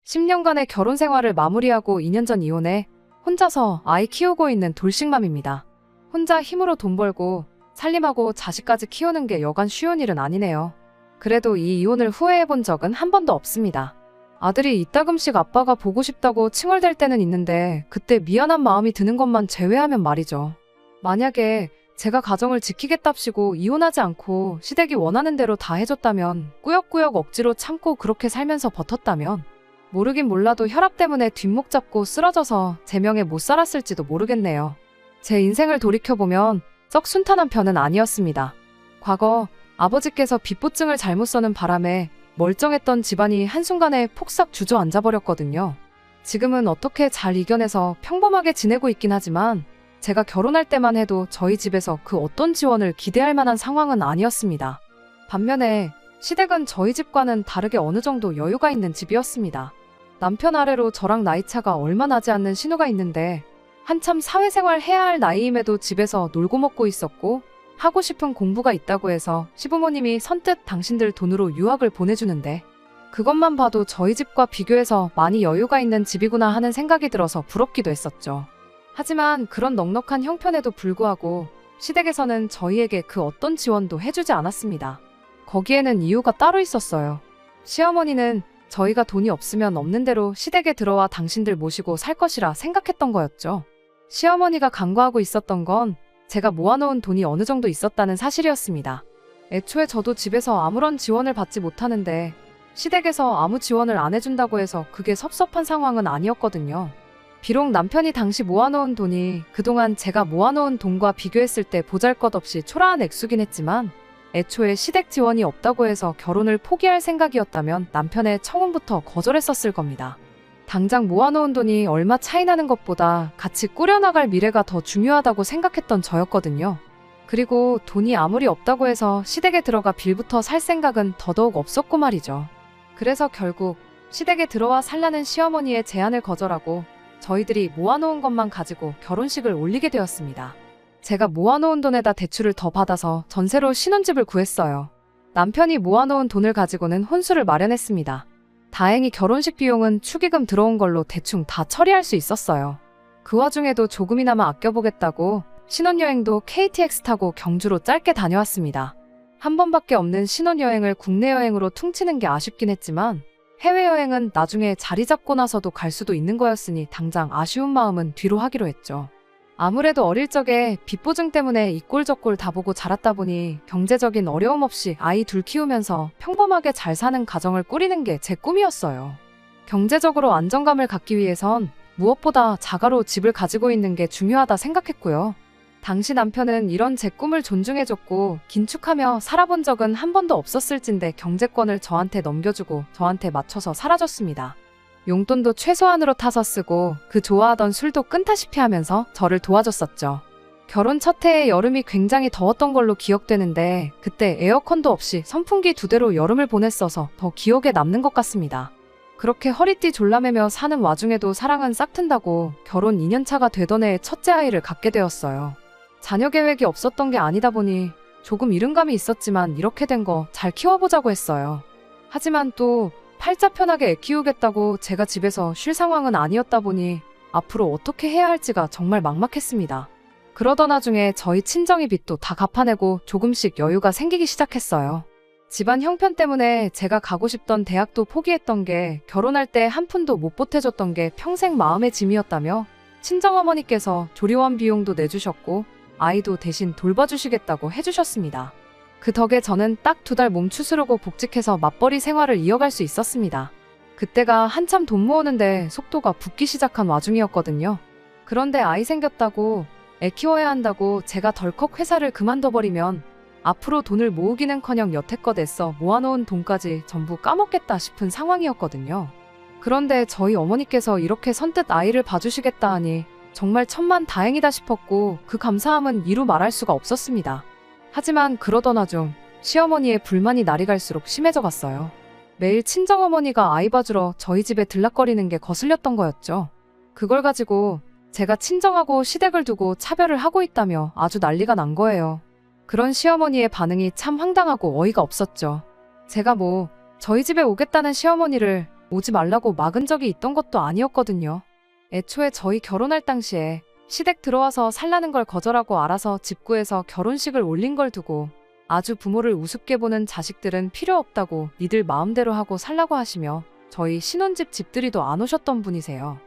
10년간의 결혼 생활을 마무리하고 2년 전 이혼해 혼자서 아이 키우고 있는 돌싱맘입니다. 혼자 힘으로 돈 벌고 살림하고 자식까지 키우는 게 여간 쉬운 일은 아니네요. 그래도 이 이혼을 후회해본 적은 한 번도 없습니다. 아들이 이따금씩 아빠가 보고 싶다고 칭얼댈 때는 있는데 그때 미안한 마음이 드는 것만 제외하면 말이죠. 만약에 제가 가정을 지키겠답시고 이혼하지 않고 시댁이 원하는 대로 다 해줬다면, 꾸역꾸역 억지로 참고 그렇게 살면서 버텼다면 모르긴 몰라도 혈압 때문에 뒷목 잡고 쓰러져서 제 명에 못 살았을지도 모르겠네요. 제 인생을 돌이켜보면 썩 순탄한 편은 아니었습니다. 과거 아버지께서 빚보증을 잘못 써는 바람에 멀쩡했던 집안이 한순간에 폭삭 주저앉아버렸거든요. 지금은 어떻게 잘 이겨내서 평범하게 지내고 있긴 하지만 제가 결혼할 때만 해도 저희 집에서 그 어떤 지원을 기대할 만한 상황은 아니었습니다. 반면에 시댁은 저희 집과는 다르게 어느 정도 여유가 있는 집이었습니다. 남편 아래로 저랑 나이차가 얼마 나지 않는 신우가 있는데 한참 사회생활 해야 할 나이임에도 집에서 놀고 먹고 있었고, 하고 싶은 공부가 있다고 해서 시부모님이 선뜻 당신들 돈으로 유학을 보내주는데 그것만 봐도 저희 집과 비교해서 많이 여유가 있는 집이구나 하는 생각이 들어서 부럽기도 했었죠. 하지만 그런 넉넉한 형편에도 불구하고 시댁에서는 저희에게 그 어떤 지원도 해주지 않았습니다. 거기에는 이유가 따로 있었어요. 시어머니는 저희가 돈이 없으면 없는 대로 시댁에 들어와 당신들 모시고 살 것이라 생각했던 거였죠. 시어머니가 간과하고 있었던 건 제가 모아놓은 돈이 어느 정도 있었다는 사실이었습니다. 애초에 저도 집에서 아무런 지원을 받지 못하는데 시댁에서 아무 지원을 안 해준다고 해서 그게 섭섭한 상황은 아니었거든요. 비록 남편이 당시 모아놓은 돈이 그동안 제가 모아놓은 돈과 비교했을 때 보잘것없이 초라한 액수긴 했지만 애초에 시댁 지원이 없다고 해서 결혼을 포기할 생각이었다면 남편의 청혼부터 거절했었을 겁니다. 당장 모아놓은 돈이 얼마 차이 나는 것보다 같이 꾸려나갈 미래가 더 중요하다고 생각했던 저였거든요. 그리고 돈이 아무리 없다고 해서 시댁에 들어가 빌부터 살 생각은 더더욱 없었고 말이죠. 그래서 결국 시댁에 들어와 살라는 시어머니의 제안을 거절하고 저희들이 모아놓은 것만 가지고 결혼식을 올리게 되었습니다. 제가 모아놓은 돈에다 대출을 더 받아서 전세로 신혼집을 구했어요. 남편이 모아놓은 돈을 가지고는 혼수를 마련했습니다. 다행히 결혼식 비용은 축의금 들어온 걸로 대충 다 처리할 수 있었어요. 그 와중에도 조금이나마 아껴보겠다고 신혼여행도 KTX 타고 경주로 짧게 다녀왔습니다. 한 번밖에 없는 신혼여행을 국내 여행으로 퉁치는 게 아쉽긴 했지만 해외여행은 나중에 자리 잡고 나서도 갈 수도 있는 거였으니 당장 아쉬운 마음은 뒤로 하기로 했죠. 아무래도 어릴 적에 빚보증 때문에 이 꼴 저 꼴 다 보고 자랐다 보니 경제적인 어려움 없이 아이 둘 키우면서 평범하게 잘 사는 가정을 꾸리는 게 제 꿈이었어요. 경제적으로 안정감을 갖기 위해선 무엇보다 자가로 집을 가지고 있는 게 중요하다 생각했고요. 당시 남편은 이런 제 꿈을 존중해줬고 긴축하며 살아본 적은 한 번도 없었을진데 경제권을 저한테 넘겨주고 저한테 맞춰서 살아줬습니다. 용돈도 최소한으로 타서 쓰고 그 좋아하던 술도 끈타시피 하면서 저를 도와줬었죠. 결혼 첫 해에 여름이 굉장히 더웠던 걸로 기억되는데 그때 에어컨도 없이 선풍기 2대로 여름을 보냈어서 더 기억에 남는 것 같습니다. 그렇게 허리띠 졸라매며 사는 와중에도 사랑은 싹튼다고 결혼 2년차가 되던 해에 첫째 아이를 갖게 되었어요. 자녀 계획이 없었던 게 아니다 보니 조금 이른감이 있었지만 이렇게 된 거 잘 키워보자고 했어요. 하지만 또 팔자 편하게 애 키우겠다고 제가 집에서 쉴 상황은 아니었다 보니 앞으로 어떻게 해야 할지가 정말 막막했습니다. 그러던 와중에 저희 친정의 빚도 다 갚아내고 조금씩 여유가 생기기 시작했어요. 집안 형편 때문에 제가 가고 싶던 대학도 포기했던 게, 결혼할 때 한 푼도 못 보태줬던 게 평생 마음의 짐이었다며 친정어머니께서 조리원 비용도 내주셨고 아이도 대신 돌봐주시겠다고 해주셨습니다. 그 덕에 저는 딱 2달 몸 추스르고 복직해서 맞벌이 생활을 이어갈 수 있었습니다. 그때가 한참 돈 모으는데 속도가 붙기 시작한 와중이었거든요. 그런데 아이 생겼다고, 애 키워야 한다고 제가 덜컥 회사를 그만둬버리면 앞으로 돈을 모으기는커녕 여태껏 애써 모아놓은 돈까지 전부 까먹겠다 싶은 상황이었거든요. 그런데 저희 어머니께서 이렇게 선뜻 아이를 봐주시겠다 하니 정말 천만다행이다 싶었고 그 감사함은 이루 말할 수가 없었습니다. 하지만 그러던 와중 시어머니의 불만이 날이 갈수록 심해져 갔어요. 매일 친정어머니가 아이 봐주러 저희 집에 들락거리는 게 거슬렸던 거였죠. 그걸 가지고 제가 친정하고 시댁을 두고 차별을 하고 있다며 아주 난리가 난 거예요. 그런 시어머니의 반응이 참 황당하고 어이가 없었죠. 제가 저희 집에 오겠다는 시어머니를 오지 말라고 막은 적이 있던 것도 아니었거든요. 애초에 저희 결혼할 당시에 시댁 들어와서 살라는 걸 거절하고 알아서 집 구해서 결혼식을 올린 걸 두고 아주 부모를 우습게 보는 자식들은 필요 없다고 니들 마음대로 하고 살라고 하시며 저희 신혼집 집들이도 안 오셨던 분이세요.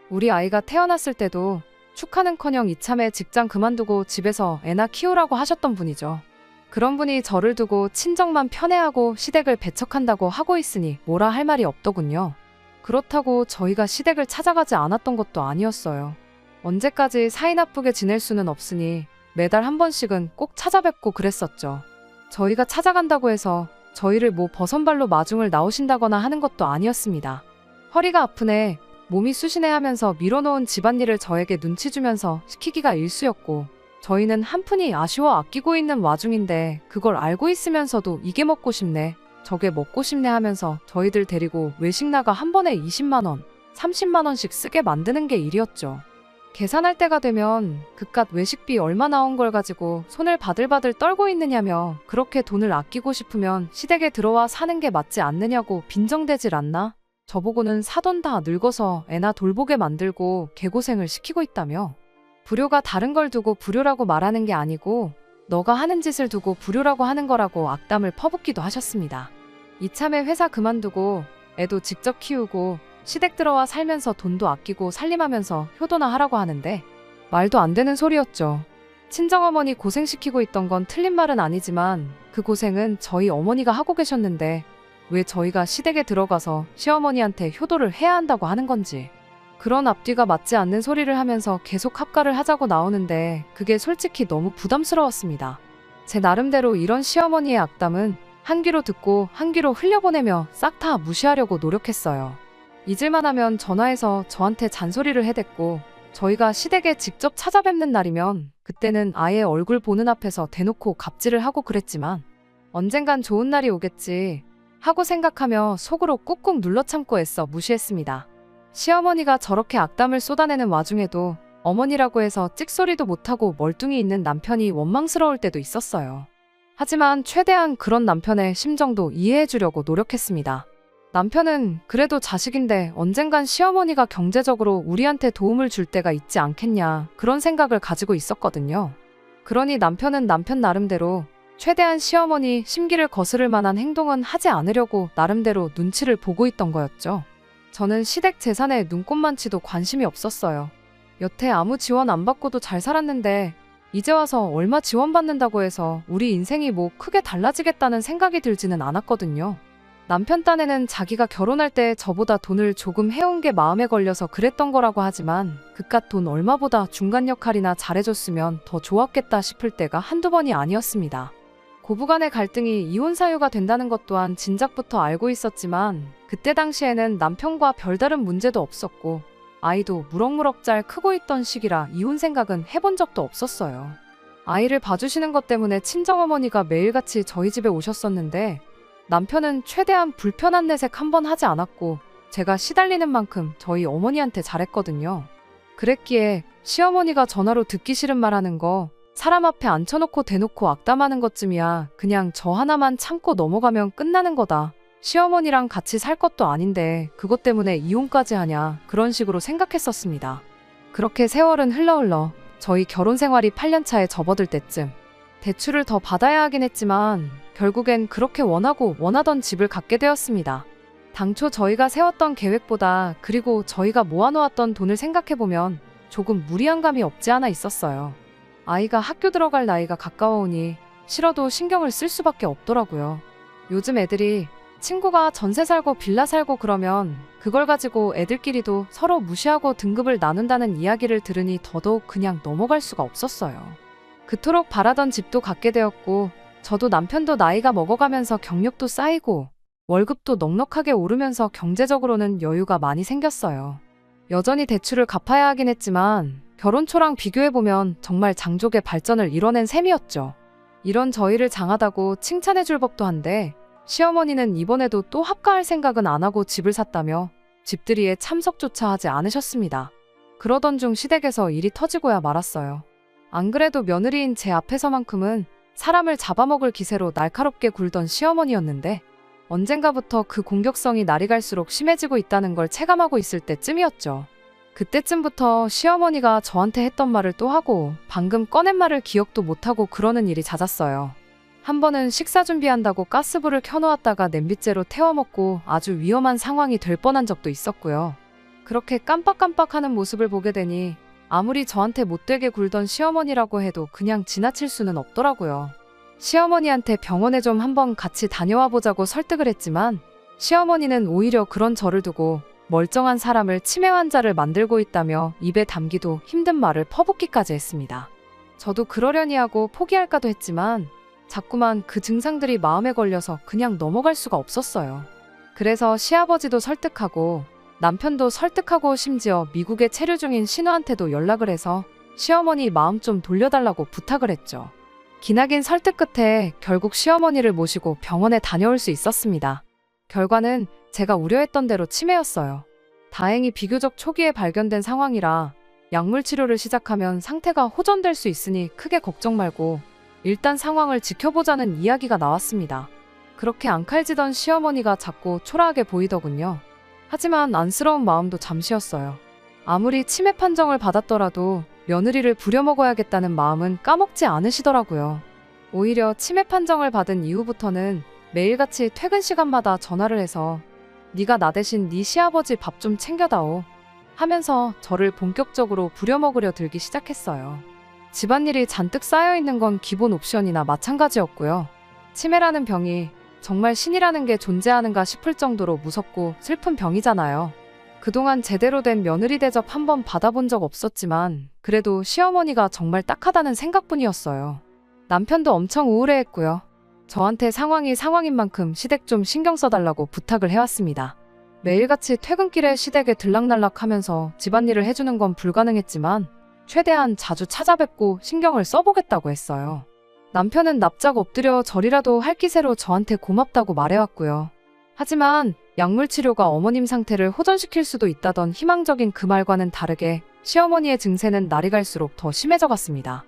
우리 아이가 태어났을 때도 축하는커녕 이참에 직장 그만두고 집에서 애나 키우라고 하셨던 분이죠. 그런 분이 저를 두고 친정만 편애하고 시댁을 배척한다고 하고 있으니 뭐라 할 말이 없더군요. 그렇다고 저희가 시댁을 찾아가지 않았던 것도 아니었어요. 언제까지 사이 나쁘게 지낼 수는 없으니 매달 한 번씩은 꼭 찾아뵙고 그랬었죠. 저희가 찾아간다고 해서 저희를 뭐 버선발로 마중을 나오신다거나 하는 것도 아니었습니다. 허리가 아프네, 몸이 쑤시네 하면서 밀어놓은 집안일을 저에게 눈치 주면서 시키기가 일쑤였고 저희는 한푼이 아쉬워 아끼고 있는 와중인데 그걸 알고 있으면서도 이게 먹고 싶네, 저게 먹고 싶네 하면서 저희들 데리고 외식 나가 한 번에 20만 원, 30만 원씩 쓰게 만드는 게 일이었죠. 계산할 때가 되면 그깟 외식비 얼마 나온 걸 가지고 손을 바들바들 떨고 있느냐며 그렇게 돈을 아끼고 싶으면 시댁에 들어와 사는 게 맞지 않느냐고 빈정대질 않나? 저보고는 사돈 다 늙어서 애나 돌보게 만들고 개고생을 시키고 있다며. 불효가 다른 걸 두고 불효라고 말하는 게 아니고 너가 하는 짓을 두고 불효라고 하는 거라고 악담을 퍼붓기도 하셨습니다. 이참에 회사 그만두고 애도 직접 키우고 시댁 들어와 살면서 돈도 아끼고 살림하면서 효도나 하라고 하는데 말도 안 되는 소리였죠. 친정어머니 고생시키고 있던 건 틀린 말은 아니지만 그 고생은 저희 어머니가 하고 계셨는데 왜 저희가 시댁에 들어가서 시어머니한테 효도를 해야 한다고 하는 건지. 그런 앞뒤가 맞지 않는 소리를 하면서 계속 합가를 하자고 나오는데 그게 솔직히 너무 부담스러웠습니다. 제 나름대로 이런 시어머니의 악담은 한 귀로 듣고 한 귀로 흘려보내며 싹 다 무시하려고 노력했어요. 잊을만 하면 전화해서 저한테 잔소리를 해댔고 저희가 시댁에 직접 찾아뵙는 날이면 그때는 아예 얼굴 보는 앞에서 대놓고 갑질을 하고 그랬지만 언젠간 좋은 날이 오겠지 하고 생각하며 속으로 꾹꾹 눌러 참고 애써 무시했습니다. 시어머니가 저렇게 악담을 쏟아내는 와중에도 어머니라고 해서 찍소리도 못하고 멀뚱히 있는 남편이 원망스러울 때도 있었어요. 하지만 최대한 그런 남편의 심정도 이해해주려고 노력했습니다. 남편은 그래도 자식인데 언젠간 시어머니가 경제적으로 우리한테 도움을 줄 때가 있지 않겠냐 그런 생각을 가지고 있었거든요. 그러니 남편은 남편 나름대로 최대한 시어머니 심기를 거스를 만한 행동은 하지 않으려고 나름대로 눈치를 보고 있던 거였죠. 저는 시댁 재산에 눈꼽만치도 관심이 없었어요. 여태 아무 지원 안 받고도 잘 살았는데 이제 와서 얼마 지원받는다고 해서 우리 인생이 뭐 크게 달라지겠다는 생각이 들지는 않았거든요. 남편 딴에는 자기가 결혼할 때 저보다 돈을 조금 해온 게 마음에 걸려서 그랬던 거라고 하지만 그깟 돈 얼마보다 중간 역할이나 잘해줬으면 더 좋았겠다 싶을 때가 한두 번이 아니었습니다. 고부간의 갈등이 이혼 사유가 된다는 것 또한 진작부터 알고 있었지만 그때 당시에는 남편과 별다른 문제도 없었고 아이도 무럭무럭 잘 크고 있던 시기라 이혼 생각은 해본 적도 없었어요. 아이를 봐주시는 것 때문에 친정어머니가 매일같이 저희 집에 오셨었는데 남편은 최대한 불편한 내색 한 번 하지 않았고 제가 시달리는 만큼 저희 어머니한테 잘했거든요. 그랬기에 시어머니가 전화로 듣기 싫은 말 하는 거 사람 앞에 앉혀놓고 대놓고 악담하는 것쯤이야 그냥 저 하나만 참고 넘어가면 끝나는 거다. 시어머니랑 같이 살 것도 아닌데 그것 때문에 이혼까지 하냐 그런 식으로 생각했었습니다. 그렇게 세월은 흘러 저희 결혼 생활이 8년 차에 접어들 때쯤 대출을 더 받아야 하긴 했지만 결국엔 그렇게 원하던 집을 갖게 되었습니다. 당초 저희가 세웠던 계획보다 그리고 저희가 모아놓았던 돈을 생각해보면 조금 무리한 감이 없지 않아 있었어요. 아이가 학교 들어갈 나이가 가까워오니 싫어도 신경을 쓸 수밖에 없더라고요. 요즘 애들이 친구가 전세 살고 빌라 살고 그러면 그걸 가지고 애들끼리도 서로 무시하고 등급을 나눈다는 이야기를 들으니 더더욱 그냥 넘어갈 수가 없었어요. 그토록 바라던 집도 갖게 되었고 저도 남편도 나이가 먹어가면서 경력도 쌓이고 월급도 넉넉하게 오르면서 경제적으로는 여유가 많이 생겼어요. 여전히 대출을 갚아야 하긴 했지만 결혼 초랑 비교해보면 정말 장족의 발전을 이뤄낸 셈이었죠. 이런 저희를 장하다고 칭찬해줄 법도 한데 시어머니는 이번에도 또 합가할 생각은 안 하고 집을 샀다며 집들이에 참석조차 하지 않으셨습니다. 그러던 중 시댁에서 일이 터지고야 말았어요. 안 그래도 며느리인 제 앞에서만큼은 사람을 잡아먹을 기세로 날카롭게 굴던 시어머니였는데 언젠가부터 그 공격성이 날이 갈수록 심해지고 있다는 걸 체감하고 있을 때쯤이었죠. 그때쯤부터 시어머니가 저한테 했던 말을 또 하고 방금 꺼낸 말을 기억도 못하고 그러는 일이 잦았어요. 한 번은 식사 준비한다고 가스불을 켜놓았다가 냄비째로 태워먹고 아주 위험한 상황이 될 뻔한 적도 있었고요. 그렇게 깜빡깜빡하는 모습을 보게 되니 아무리 저한테 못되게 굴던 시어머니라고 해도 그냥 지나칠 수는 없더라고요. 시어머니한테 병원에 좀 한번 같이 다녀와 보자고 설득을 했지만 시어머니는 오히려 그런 저를 두고 멀쩡한 사람을 치매 환자를 만들고 있다며 입에 담기도 힘든 말을 퍼붓기까지 했습니다. 저도 그러려니 하고 포기할까도 했지만 자꾸만 그 증상들이 마음에 걸려서 그냥 넘어갈 수가 없었어요. 그래서 시아버지도 설득하고 남편도 설득하고 심지어 미국에 체류 중인 신우한테도 연락을 해서 시어머니 마음 좀 돌려달라고 부탁을 했죠. 기나긴 설득 끝에 결국 시어머니를 모시고 병원에 다녀올 수 있었습니다. 결과는 제가 우려했던 대로 치매였어요. 다행히 비교적 초기에 발견된 상황이라 약물 치료를 시작하면 상태가 호전될 수 있으니 크게 걱정 말고 일단 상황을 지켜보자는 이야기가 나왔습니다. 그렇게 앙칼지던 시어머니가 자꾸 초라하게 보이더군요. 하지만 안쓰러운 마음도 잠시였어요. 아무리 치매 판정을 받았더라도 며느리를 부려먹어야겠다는 마음은 까먹지 않으시더라고요. 오히려 치매 판정을 받은 이후부터는 매일같이 퇴근 시간마다 전화를 해서 네가 나 대신 네 시아버지 밥 좀 챙겨다오 하면서 저를 본격적으로 부려먹으려 들기 시작했어요. 집안일이 잔뜩 쌓여있는 건 기본 옵션이나 마찬가지였고요. 치매라는 병이 정말 신이라는 게 존재하는가 싶을 정도로 무섭고 슬픈 병이잖아요. 그동안 제대로 된 며느리 대접 한번 받아본 적 없었지만 그래도 시어머니가 정말 딱하다는 생각뿐이었어요. 남편도 엄청 우울해했고요. 저한테 상황이 상황인 만큼 시댁 좀 신경 써달라고 부탁을 해왔습니다. 매일같이 퇴근길에 시댁에 들락날락하면서 집안일을 해주는 건 불가능했지만 최대한 자주 찾아뵙고 신경을 써보겠다고 했어요. 남편은 납작 엎드려 절이라도 할 기세로 저한테 고맙다고 말해왔고요. 하지만 약물 치료가 어머님 상태를 호전시킬 수도 있다던 희망적인 그 말과는 다르게 시어머니의 증세는 날이 갈수록 더 심해져 갔습니다.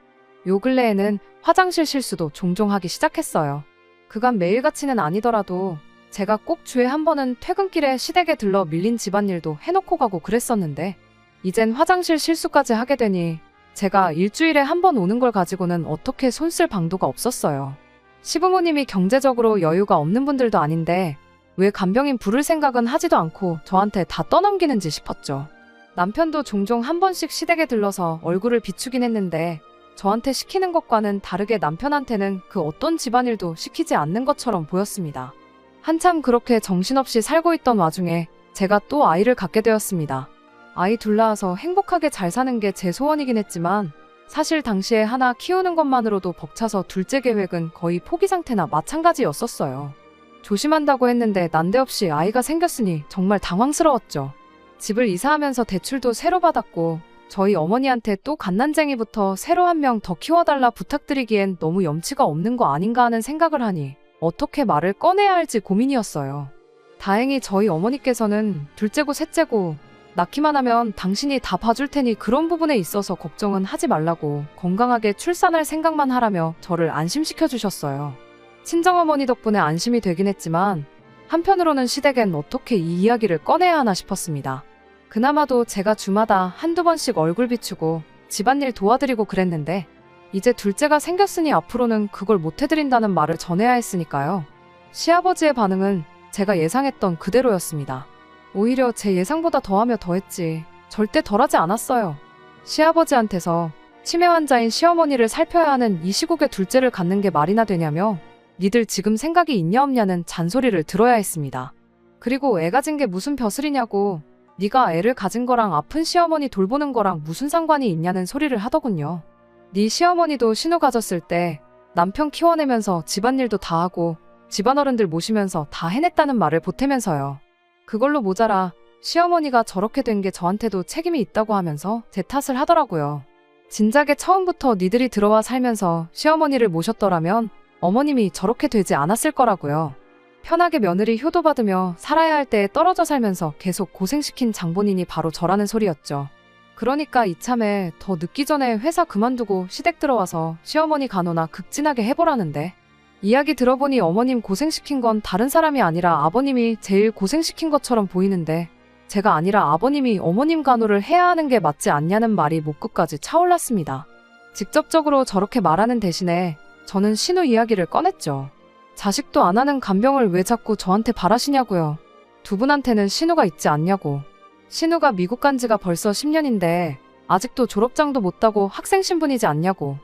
요 근래에는 화장실 실수도 종종 하기 시작했어요. 그간 매일같이는 아니더라도 제가 꼭 주에 한 번은 퇴근길에 시댁에 들러 밀린 집안일도 해놓고 가고 그랬었는데 이젠 화장실 실수까지 하게 되니 제가 일주일에 한 번 오는 걸 가지고는 어떻게 손쓸 방도가 없었어요. 시부모님이 경제적으로 여유가 없는 분들도 아닌데 왜 간병인 부를 생각은 하지도 않고 저한테 다 떠넘기는지 싶었죠. 남편도 종종 한 번씩 시댁에 들러서 얼굴을 비추긴 했는데 저한테 시키는 것과는 다르게 남편한테는 그 어떤 집안일도 시키지 않는 것처럼 보였습니다. 한참 그렇게 정신없이 살고 있던 와중에 제가 또 아이를 갖게 되었습니다. 아이 둘 낳아서 행복하게 잘 사는 게 제 소원이긴 했지만 사실 당시에 하나 키우는 것만으로도 벅차서 둘째 계획은 거의 포기 상태나 마찬가지였었어요. 조심한다고 했는데 난데없이 아이가 생겼으니 정말 당황스러웠죠. 집을 이사하면서 대출도 새로 받았고 저희 어머니한테 또 갓난쟁이부터 새로 한 명 더 키워달라 부탁드리기엔 너무 염치가 없는 거 아닌가 하는 생각을 하니 어떻게 말을 꺼내야 할지 고민이었어요. 다행히 저희 어머니께서는 둘째고 셋째고 낳기만 하면 당신이 다 봐줄 테니 그런 부분에 있어서 걱정은 하지 말라고 건강하게 출산할 생각만 하라며 저를 안심시켜 주셨어요. 친정어머니 덕분에 안심이 되긴 했지만 한편으로는 시댁엔 어떻게 이 이야기를 꺼내야 하나 싶었습니다. 그나마도 제가 주마다 한두 번씩 얼굴 비추고 집안일 도와드리고 그랬는데 이제 둘째가 생겼으니 앞으로는 그걸 못해드린다는 말을 전해야 했으니까요. 시아버지의 반응은 제가 예상했던 그대로였습니다. 오히려 제 예상보다 더하며 더했지 절대 덜하지 않았어요. 시아버지한테서 치매 환자인 시어머니를 살펴야 하는 이 시국에 둘째를 갖는 게 말이나 되냐며 니들 지금 생각이 있냐 없냐는 잔소리를 들어야 했습니다. 그리고 애 가진 게 무슨 벼슬이냐고 네가 애를 가진 거랑 아픈 시어머니 돌보는 거랑 무슨 상관이 있냐는 소리를 하더군요. 네 시어머니도 신우 가졌을 때 남편 키워내면서 집안일도 다 하고 집안어른들 모시면서 다 해냈다는 말을 보태면서요. 그걸로 모자라 시어머니가 저렇게 된 게 저한테도 책임이 있다고 하면서 제 탓을 하더라고요. 진작에 처음부터 니들이 들어와 살면서 시어머니를 모셨더라면 어머님이 저렇게 되지 않았을 거라고요. 편하게 며느리 효도받으며 살아야 할 때에 떨어져 살면서 계속 고생시킨 장본인이 바로 저라는 소리였죠. 그러니까 이참에 더 늦기 전에 회사 그만두고 시댁 들어와서 시어머니 간호나 극진하게 해보라는데 이야기 들어보니 어머님 고생시킨 건 다른 사람이 아니라 아버님이 제일 고생시킨 것처럼 보이는데 제가 아니라 아버님이 어머님 간호를 해야 하는 게 맞지 않냐는 말이 목끝까지 차올랐습니다. 직접적으로 저렇게 말하는 대신에 저는 신우 이야기를 꺼냈죠. 자식도 안 하는 간병을 왜 자꾸 저한테 바라시냐고요. 두 분한테는 신우가 있지 않냐고. 신우가 미국 간 지가 벌써 10년인데 아직도 졸업장도 못 따고 학생 신분이지 않냐고.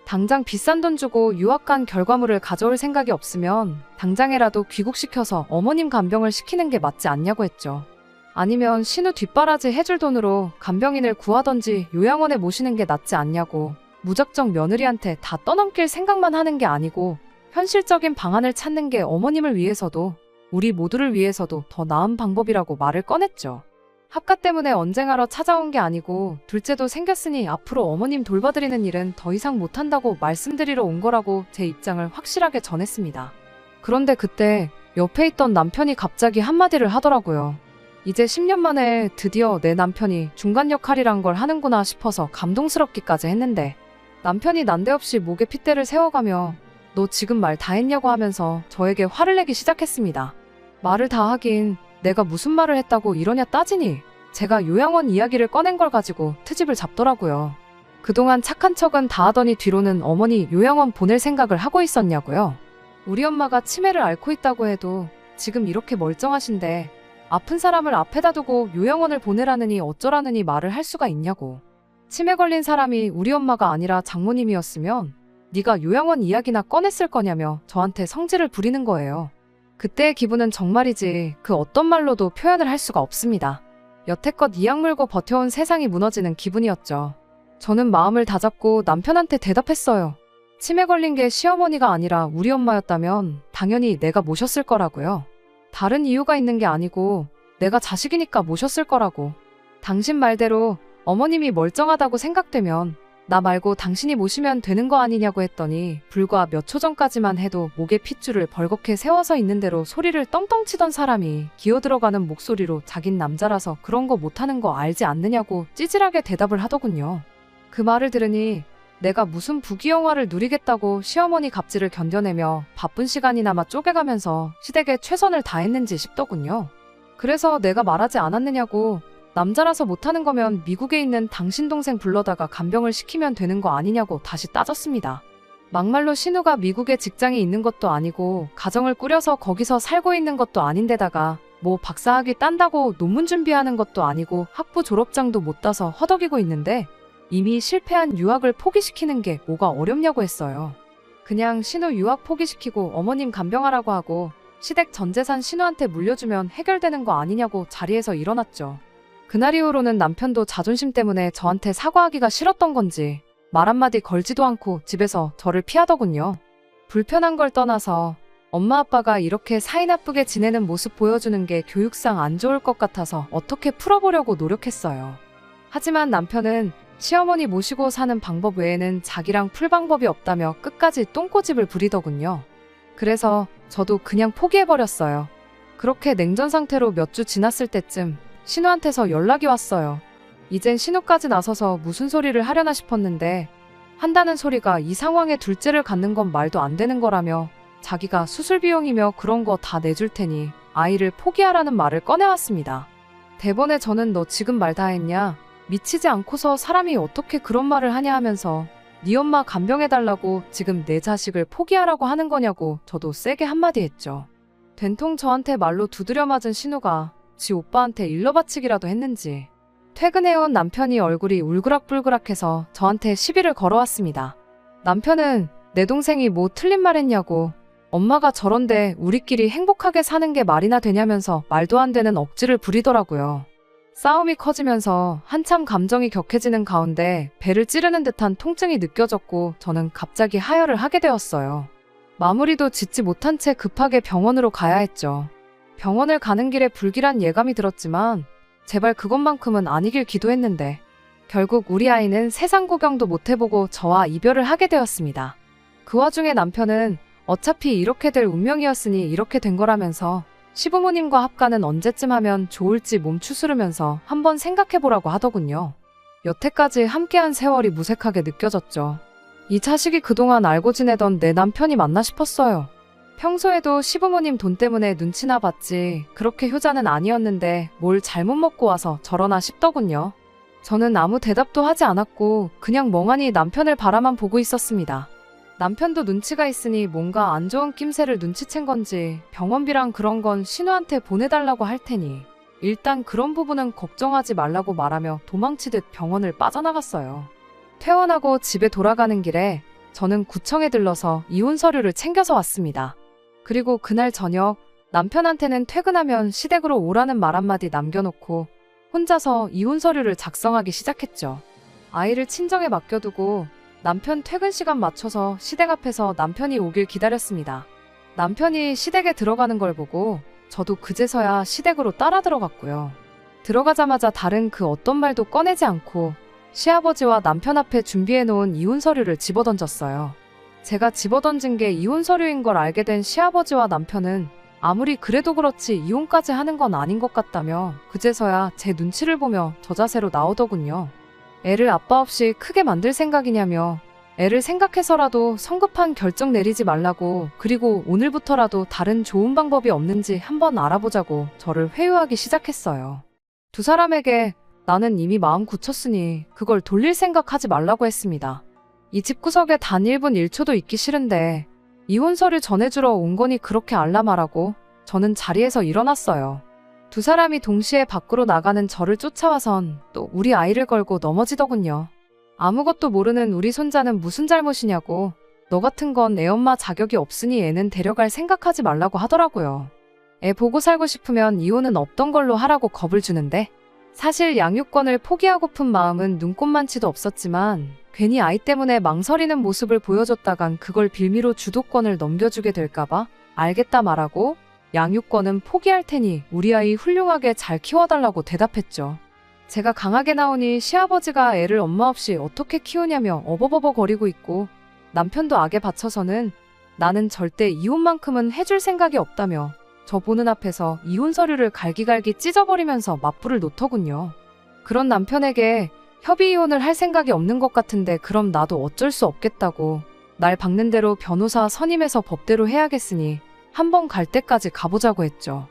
당장 비싼 돈 주고 유학 간 결과물을 가져올 생각이 없으면 당장이라도 귀국시켜서 어머님 간병을 시키는 게 맞지 않냐고 했죠. 아니면 신우 뒷바라지 해줄 돈으로 간병인을 구하던지 요양원에 모시는 게 낫지 않냐고. 무작정 며느리한테 다 떠넘길 생각만 하는 게 아니고 현실적인 방안을 찾는 게 어머님을 위해서도 우리 모두를 위해서도 더 나은 방법이라고 말을 꺼냈죠. 합가 때문에 언쟁하러 찾아온 게 아니고 둘째도 생겼으니 앞으로 어머님 돌봐드리는 일은 더 이상 못한다고 말씀드리러 온 거라고 제 입장을 확실하게 전했습니다. 그런데 그때 옆에 있던 남편이 갑자기 한마디를 하더라고요. 이제 10년 만에 드디어 내 남편이 중간 역할이란 걸 하는구나 싶어서 감동스럽기까지 했는데 남편이 난데없이 목에 핏대를 세워가며 너 지금 말 다 했냐고 하면서 저에게 화를 내기 시작했습니다. 말을 다 하긴 내가 무슨 말을 했다고 이러냐 따지니 제가 요양원 이야기를 꺼낸 걸 가지고 트집을 잡더라고요. 그동안 착한 척은 다 하더니 뒤로는 어머니 요양원 보낼 생각을 하고 있었냐고요. 우리 엄마가 치매를 앓고 있다고 해도 지금 이렇게 멀쩡하신데 아픈 사람을 앞에다 두고 요양원을 보내라느니 어쩌라느니 말을 할 수가 있냐고. 치매 걸린 사람이 우리 엄마가 아니라 장모님이었으면 네가 요양원 이야기나 꺼냈을 거냐며 저한테 성질을 부리는 거예요. 그때의 기분은 정말이지 그 어떤 말로도 표현을 할 수가 없습니다. 여태껏 이악 물고 버텨온 세상이 무너지는 기분이었죠. 저는 마음을 다잡고 남편한테 대답했어요. 치매 걸린 게 시어머니가 아니라 우리 엄마였다면 당연히 내가 모셨을 거라고요. 다른 이유가 있는 게 아니고 내가 자식이니까 모셨을 거라고. 당신 말대로 어머님이 멀쩡하다고 생각되면 나 말고 당신이 모시면 되는 거 아니냐고 했더니 불과 몇 초 전까지만 해도 목에 핏줄을 벌겋게 세워서 있는 대로 소리를 떵떵 치던 사람이 기어들어가는 목소리로 자긴 남자라서 그런 거 못하는 거 알지 않느냐고 찌질하게 대답을 하더군요. 그 말을 들으니 내가 무슨 부귀영화를 누리겠다고 시어머니 갑질을 견뎌내며 바쁜 시간이나마 쪼개가면서 시댁에 최선을 다했는지 싶더군요. 그래서 내가 말하지 않았느냐고 남자라서 못하는 거면 미국에 있는 당신 동생 불러다가 간병을 시키면 되는 거 아니냐고 다시 따졌습니다. 막말로 신우가 미국에 직장이 있는 것도 아니고 가정을 꾸려서 거기서 살고 있는 것도 아닌데다가 뭐 박사학위 딴다고 논문 준비하는 것도 아니고 학부 졸업장도 못 따서 허덕이고 있는데 이미 실패한 유학을 포기시키는 게 뭐가 어렵냐고 했어요. 그냥 신우 유학 포기시키고 어머님 간병하라고 하고 시댁 전 재산 신우한테 물려주면 해결되는 거 아니냐고 자리에서 일어났죠. 그날 이후로는 남편도 자존심 때문에 저한테 사과하기가 싫었던 건지 말 한마디 걸지도 않고 집에서 저를 피하더군요. 불편한 걸 떠나서 엄마 아빠가 이렇게 사이 나쁘게 지내는 모습 보여주는 게 교육상 안 좋을 것 같아서 어떻게 풀어보려고 노력했어요. 하지만 남편은 시어머니 모시고 사는 방법 외에는 자기랑 풀 방법이 없다며 끝까지 똥꼬집을 부리더군요. 그래서 저도 그냥 포기해버렸어요. 그렇게 냉전 상태로 몇 주 지났을 때쯤 신우한테서 연락이 왔어요. 이젠 신우까지 나서서 무슨 소리를 하려나 싶었는데 한다는 소리가 이 상황에 둘째를 갖는 건 말도 안 되는 거라며 자기가 수술 비용이며 그런 거 다 내줄 테니 아이를 포기하라는 말을 꺼내왔습니다. 대번에 저는 너 지금 말 다 했냐? 미치지 않고서 사람이 어떻게 그런 말을 하냐 하면서 네 엄마 간병해달라고 지금 내 자식을 포기하라고 하는 거냐고 저도 세게 한마디 했죠. 된통 저한테 말로 두드려 맞은 신우가 지 오빠한테 일러바치기라도 했는지 퇴근해온 남편이 얼굴이 울그락불그락해서 저한테 시비를 걸어왔습니다. 남편은 내 동생이 뭐 틀린 말 했냐고 엄마가 저런데 우리끼리 행복하게 사는 게 말이나 되냐면서 말도 안 되는 억지를 부리더라고요. 싸움이 커지면서 한참 감정이 격해지는 가운데 배를 찌르는 듯한 통증이 느껴졌고 저는 갑자기 하혈을 하게 되었어요. 마무리도 짓지 못한 채 급하게 병원으로 가야 했죠. 병원을 가는 길에 불길한 예감이 들었지만 제발 그것만큼은 아니길 기도했는데 결국 우리 아이는 세상 구경도 못 해보고 저와 이별을 하게 되었습니다. 그 와중에 남편은 어차피 이렇게 될 운명이었으니 이렇게 된 거라면서 시부모님과 합가는 언제쯤 하면 좋을지 몸 추스르면서 한번 생각해보라고 하더군요. 여태까지 함께한 세월이 무색하게 느껴졌죠. 이 자식이 그동안 알고 지내던 내 남편이 맞나 싶었어요. 평소에도 시부모님 돈 때문에 눈치나 봤지 그렇게 효자는 아니었는데 뭘 잘못 먹고 와서 저러나 싶더군요. 저는 아무 대답도 하지 않았고 그냥 멍하니 남편을 바라만 보고 있었습니다. 남편도 눈치가 있으니 뭔가 안 좋은 낌새를 눈치챈 건지 병원비랑 그런 건 신우한테 보내달라고 할 테니 일단 그런 부분은 걱정하지 말라고 말하며 도망치듯 병원을 빠져나갔어요. 퇴원하고 집에 돌아가는 길에 저는 구청에 들러서 이혼 서류를 챙겨서 왔습니다. 그리고 그날 저녁 남편한테는 퇴근하면 시댁으로 오라는 말 한마디 남겨놓고 혼자서 이혼 서류를 작성하기 시작했죠. 아이를 친정에 맡겨두고 남편 퇴근 시간 맞춰서 시댁 앞에서 남편이 오길 기다렸습니다. 남편이 시댁에 들어가는 걸 보고 저도 그제서야 시댁으로 따라 들어갔고요. 들어가자마자 다른 그 어떤 말도 꺼내지 않고 시아버지와 남편 앞에 준비해놓은 이혼 서류를 집어던졌어요. 제가 집어던진 게 이혼 서류인 걸 알게 된 시아버지와 남편은 아무리 그래도 그렇지 이혼까지 하는 건 아닌 것 같다며 그제서야 제 눈치를 보며 저 자세로 나오더군요. 애를 아빠 없이 크게 만들 생각이냐며 애를 생각해서라도 성급한 결정 내리지 말라고 그리고 오늘부터라도 다른 좋은 방법이 없는지 한번 알아보자고 저를 회유하기 시작했어요. 두 사람에게 나는 이미 마음 굳혔으니 그걸 돌릴 생각하지 말라고 했습니다. 이 집구석에 단 1분 1초도 있기 싫은데 이혼 서류 전해주러 온 거니 그렇게 알라말하고 저는 자리에서 일어났어요. 두 사람이 동시에 밖으로 나가는 저를 쫓아와선 또 우리 아이를 걸고 넘어지더군요. 아무것도 모르는 우리 손자는 무슨 잘못이냐고 너 같은 건 애 엄마 자격이 없으니 애는 데려갈 생각하지 말라고 하더라고요. 애 보고 살고 싶으면 이혼은 없던 걸로 하라고 겁을 주는데 사실 양육권을 포기하고픈 마음은 눈꼽만치도 없었지만 괜히 아이 때문에 망설이는 모습을 보여줬다간 그걸 빌미로 주도권을 넘겨주게 될까봐 알겠다 말하고 양육권은 포기할 테니 우리 아이 훌륭하게 잘 키워달라고 대답했죠. 제가 강하게 나오니 시아버지가 애를 엄마 없이 어떻게 키우냐며 어버버버거리고 있고 남편도 악에 받쳐서는 나는 절대 이혼만큼은 해줄 생각이 없다며 저 보는 앞에서 이혼 서류를 갈기갈기 찢어버리면서 맞불을 놓더군요. 그런 남편에게 협의 이혼을 할 생각이 없는 것 같은데 그럼 나도 어쩔 수 없겠다고 날 박는 대로 변호사 선임해서 법대로 해야겠으니 한번 갈 때까지 가보자고 했죠.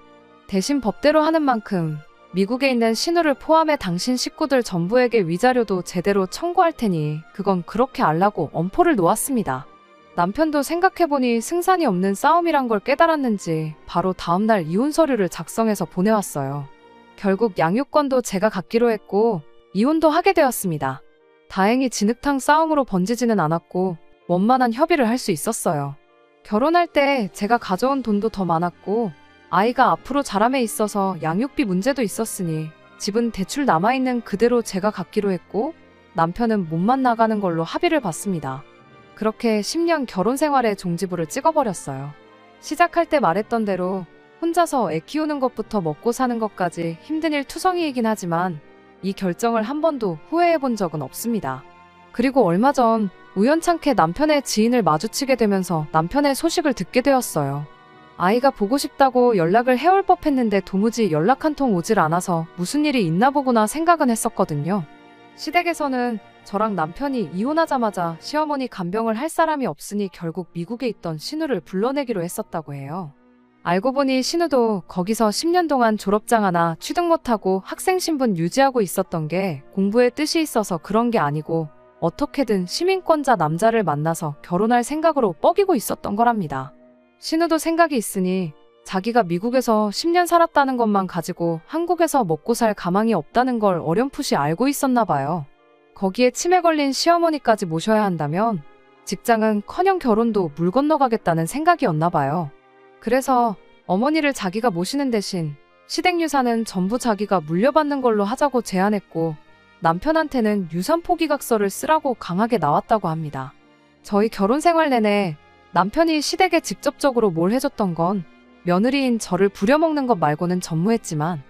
대신 법대로 하는 만큼 미국에 있는 신우를 포함해 당신 식구들 전부에게 위자료도 제대로 청구할 테니 그건 그렇게 알라고 엄포를 놓았습니다. 남편도 생각해보니 승산이 없는 싸움이란 걸 깨달았는지 바로 다음날 이혼 서류를 작성해서 보내왔어요. 결국 양육권도 제가 갖기로 했고 이혼도 하게 되었습니다. 다행히 진흙탕 싸움으로 번지지는 않았고 원만한 협의를 할 수 있었어요. 결혼할 때 제가 가져온 돈도 더 많았고 아이가 앞으로 자람에 있어서 양육비 문제도 있었으니 집은 대출 남아있는 그대로 제가 갖기로 했고 남편은 몸만 나가는 걸로 합의를 봤습니다. 그렇게 10년 결혼 생활에 종지부를 찍어버렸어요. 시작할 때 말했던 대로 혼자서 애 키우는 것부터 먹고 사는 것까지 힘든 일 투성이이긴 하지만 이 결정을 한 번도 후회해본 적은 없습니다. 그리고 얼마 전 우연찮게 남편의 지인을 마주치게 되면서 남편의 소식을 듣게 되었어요. 아이가 보고 싶다고 연락을 해올 법했는데 도무지 연락 한 통 오질 않아서 무슨 일이 있나 보구나 생각은 했었거든요. 시댁에서는 저랑 남편이 이혼하자마자 시어머니 간병을 할 사람이 없으니 결국 미국에 있던 신우를 불러내기로 했었다고 해요. 알고 보니 신우도 거기서 10년 동안 졸업장 하나 취득 못하고 학생 신분 유지하고 있었던 게 공부에 뜻이 있어서 그런 게 아니고 어떻게든 시민권자 남자를 만나서 결혼할 생각으로 뻐기고 있었던 거랍니다. 신우도 생각이 있으니 자기가 미국에서 10년 살았다는 것만 가지고 한국에서 먹고 살 가망이 없다는 걸 어렴풋이 알고 있었나 봐요. 거기에 치매 걸린 시어머니까지 모셔야 한다면 직장은커녕 결혼도 물 건너가겠다는 생각이었나 봐요. 그래서 어머니를 자기가 모시는 대신 시댁 유산은 전부 자기가 물려받는 걸로 하자고 제안했고 남편한테는 유산 포기각서를 쓰라고 강하게 나왔다고 합니다. 저희 결혼 생활 내내 남편이 시댁에 직접적으로 뭘 해줬던 건 며느리인 저를 부려먹는 것 말고는 전무했지만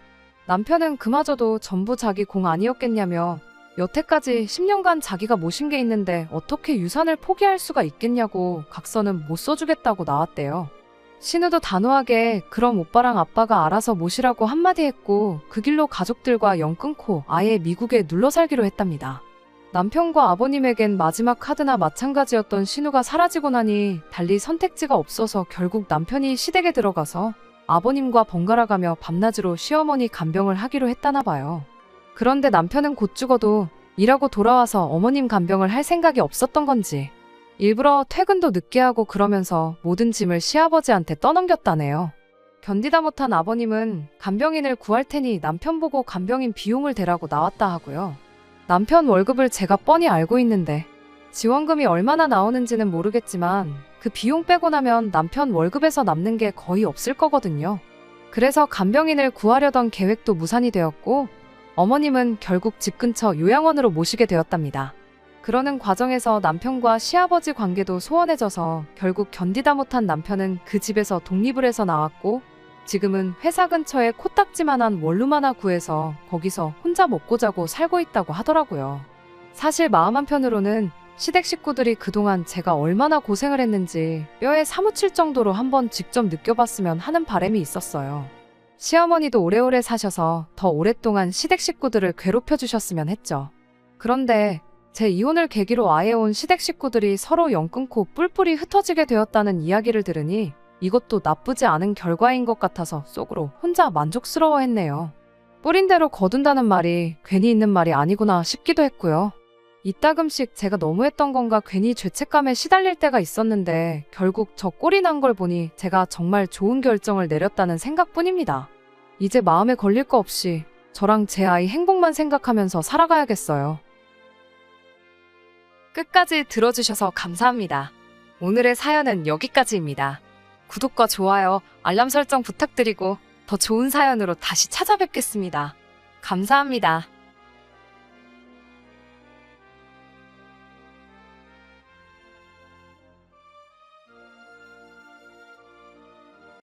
남편은 그마저도 전부 자기 공 아니었겠냐며 여태까지 10년간 자기가 모신 게 있는데 어떻게 유산을 포기할 수가 있겠냐고 각서는 못 써주겠다고 나왔대요. 신우도 단호하게 그럼 오빠랑 아빠가 알아서 모시라고 한마디 했고 그 길로 가족들과 연 끊고 아예 미국에 눌러 살기로 했답니다. 남편과 아버님에겐 마지막 카드나 마찬가지였던 신우가 사라지고 나니 달리 선택지가 없어서 결국 남편이 시댁에 들어가서 아버님과 번갈아가며 밤낮으로 시어머니 간병을 하기로 했다나 봐요. 그런데 남편은 곧 죽어도 일하고 돌아와서 어머님 간병을 할 생각이 없었던 건지 일부러 퇴근도 늦게 하고 그러면서 모든 짐을 시아버지한테 떠넘겼다네요. 견디다 못한 아버님은 간병인을 구할 테니 남편 보고 간병인 비용을 대라고 나왔다 하고요. 남편 월급을 제가 뻔히 알고 있는데 지원금이 얼마나 나오는지는 모르겠지만 그 비용 빼고 나면 남편 월급에서 남는 게 거의 없을 거거든요. 그래서 간병인을 구하려던 계획도 무산이 되었고 어머님은 결국 집 근처 요양원으로 모시게 되었답니다. 그러는 과정에서 남편과 시아버지 관계도 소원해져서 결국 견디다 못한 남편은 그 집에서 독립을 해서 나왔고 지금은 회사 근처에 코딱지만한 원룸 하나 구해서 거기서 혼자 먹고 자고 살고 있다고 하더라고요. 사실 마음 한편으로는 시댁 식구들이 그동안 제가 얼마나 고생을 했는지 뼈에 사무칠 정도로 한번 직접 느껴봤으면 하는 바람이 있었어요. 시어머니도 오래오래 사셔서 더 오랫동안 시댁 식구들을 괴롭혀주셨으면 했죠. 그런데 제 이혼을 계기로 아예 온 시댁 식구들이 서로 연 끊고 뿔뿔이 흩어지게 되었다는 이야기를 들으니 이것도 나쁘지 않은 결과인 것 같아서 속으로 혼자 만족스러워했네요. 뿌린 대로 거둔다는 말이 괜히 있는 말이 아니구나 싶기도 했고요. 이따금씩 제가 너무했던 건가 괜히 죄책감에 시달릴 때가 있었는데 결국 저 꼴이 난 걸 보니 제가 정말 좋은 결정을 내렸다는 생각뿐입니다. 이제 마음에 걸릴 거 없이 저랑 제 아이 행복만 생각하면서 살아가야겠어요. 끝까지 들어주셔서 감사합니다. 오늘의 사연은 여기까지입니다. 구독과 좋아요, 알람 설정 부탁드리고 더 좋은 사연으로 다시 찾아뵙겠습니다. 감사합니다.